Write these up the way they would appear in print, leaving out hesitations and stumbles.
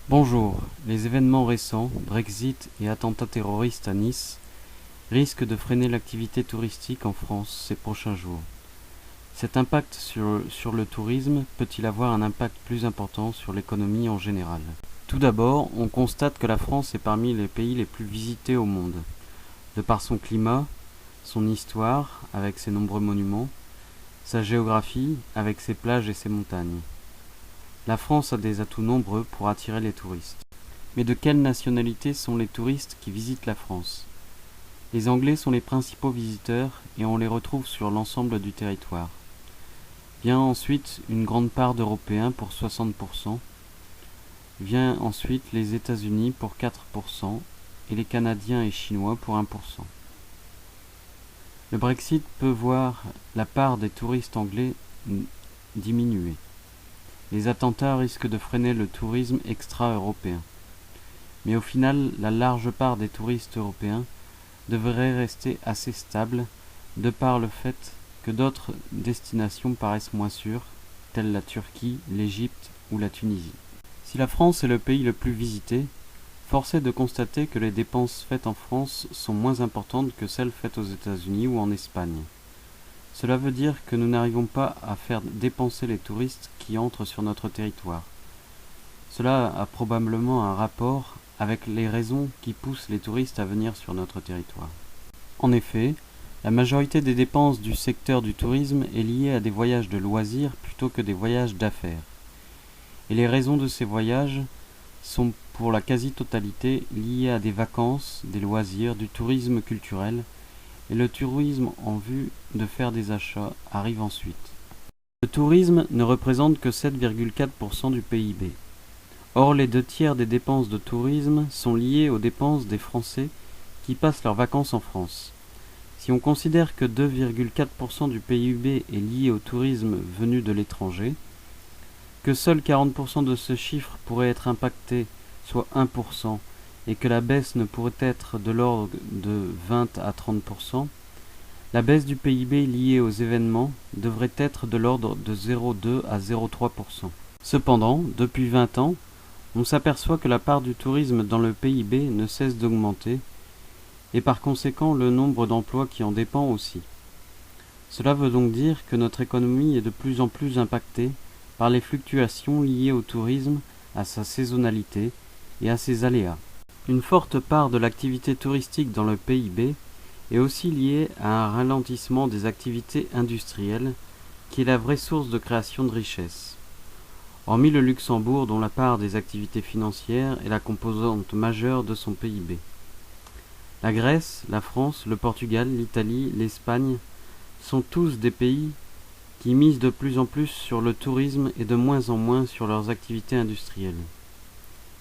Bonjour, les événements récents, Brexit et attentats terroristes à Nice, risquent de freiner l'activité touristique en France ces prochains jours. Cet impact sur le tourisme peut-il avoir un impact plus important sur l'économie en général? Tout d'abord, on constate que la France est parmi les pays les plus visités au monde, de par son climat, son histoire, avec ses nombreux monuments, sa géographie, avec ses plages et ses montagnes. La France a des atouts nombreux pour attirer les touristes. Mais de quelle nationalité sont les touristes qui visitent la France? Les Anglais sont les principaux visiteurs et on les retrouve sur l'ensemble du territoire. Vient ensuite une grande part d'Européens pour 60%. Vient ensuite les États-Unis pour 4% et les Canadiens et Chinois pour 1%. Le Brexit peut voir la part des touristes anglais diminuer. Les attentats risquent de freiner le tourisme extra-européen. Mais au final, la large part des touristes européens devrait rester assez stable, de par le fait que d'autres destinations paraissent moins sûres, telles la Turquie, l'Égypte ou la Tunisie. Si la France est le pays le plus visité, force est de constater que les dépenses faites en France sont moins importantes que celles faites aux États-Unis ou en Espagne. Cela veut dire que nous n'arrivons pas à faire dépenser les touristes qui entrent sur notre territoire. Cela a probablement un rapport avec les raisons qui poussent les touristes à venir sur notre territoire. En effet, la majorité des dépenses du secteur du tourisme est liée à des voyages de loisirs plutôt que des voyages d'affaires. Et les raisons de ces voyages sont pour la quasi-totalité liées à des vacances, des loisirs, du tourisme culturel, et le tourisme en vue de faire des achats arrive ensuite. Le tourisme ne représente que 7,4% du PIB. Or, les 2 tiers des dépenses de tourisme sont liées aux dépenses des Français qui passent leurs vacances en France. Si on considère que 2,4% du PIB est lié au tourisme venu de l'étranger, que seuls 40% de ce chiffre pourrait être impacté, soit 1%, et que la baisse ne pourrait être de l'ordre de 20 à 30%, la baisse du PIB liée aux événements devrait être de l'ordre de 0,2 à 0,3%. Cependant, depuis 20 ans, on s'aperçoit que la part du tourisme dans le PIB ne cesse d'augmenter, et par conséquent le nombre d'emplois qui en dépend aussi. Cela veut donc dire que notre économie est de plus en plus impactée par les fluctuations liées au tourisme, à sa saisonnalité et à ses aléas. Une forte part de l'activité touristique dans le PIB est aussi liée à un ralentissement des activités industrielles, qui est la vraie source de création de richesses. Hormis le Luxembourg, dont la part des activités financières est la composante majeure de son PIB. La Grèce, la France, le Portugal, l'Italie, l'Espagne sont tous des pays qui misent de plus en plus sur le tourisme et de moins en moins sur leurs activités industrielles.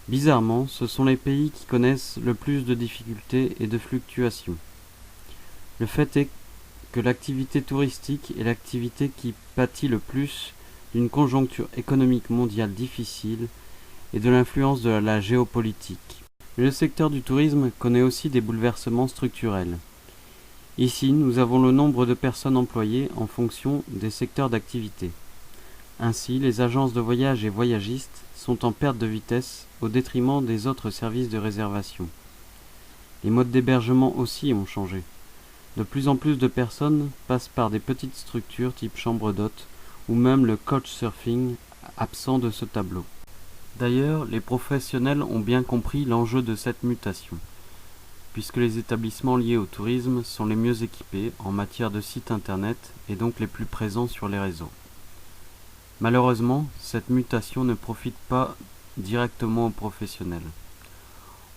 Bizarrement, ce sont les pays qui connaissent le plus de difficultés et de fluctuations. Le fait est que l'activité touristique est l'activité qui pâtit le plus d'une conjoncture économique mondiale difficile et de l'influence de la géopolitique. Mais le secteur du tourisme connaît aussi des bouleversements structurels. Ici, nous avons le nombre de personnes employées en fonction des secteurs d'activité. Ainsi, les agences de voyage et voyagistes sont en perte de vitesse au détriment des autres services de réservation. Les modes d'hébergement aussi ont changé. De plus en plus de personnes passent par des petites structures type chambre d'hôte ou même le couchsurfing absent de ce tableau. D'ailleurs, les professionnels ont bien compris l'enjeu de cette mutation, puisque les établissements liés au tourisme sont les mieux équipés en matière de sites internet et donc les plus présents sur les réseaux. Malheureusement, cette mutation ne profite pas directement aux professionnels.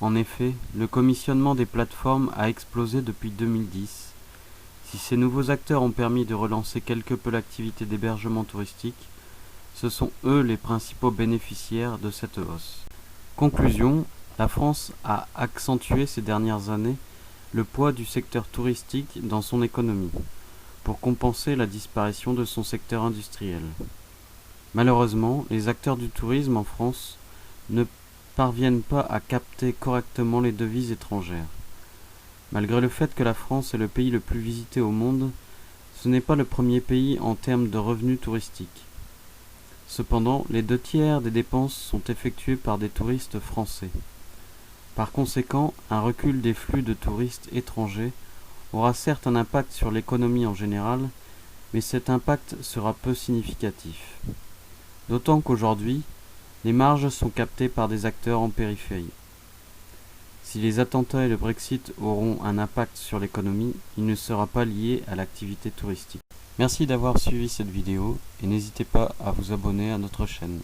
En effet, le commissionnement des plateformes a explosé depuis 2010. Si ces nouveaux acteurs ont permis de relancer quelque peu l'activité d'hébergement touristique, ce sont eux les principaux bénéficiaires de cette hausse. Conclusion, la France a accentué ces dernières années le poids du secteur touristique dans son économie, pour compenser la disparition de son secteur industriel. Malheureusement, les acteurs du tourisme en France ne parviennent pas à capter correctement les devises étrangères. Malgré le fait que la France est le pays le plus visité au monde, ce n'est pas le premier pays en termes de revenus touristiques. Cependant, les 2/3 des dépenses sont effectuées par des touristes français. Par conséquent, un recul des flux de touristes étrangers aura certes un impact sur l'économie en général, mais cet impact sera peu significatif. D'autant qu'aujourd'hui, les marges sont captées par des acteurs en périphérie. Si les attentats et le Brexit auront un impact sur l'économie, il ne sera pas lié à l'activité touristique. Merci d'avoir suivi cette vidéo et n'hésitez pas à vous abonner à notre chaîne.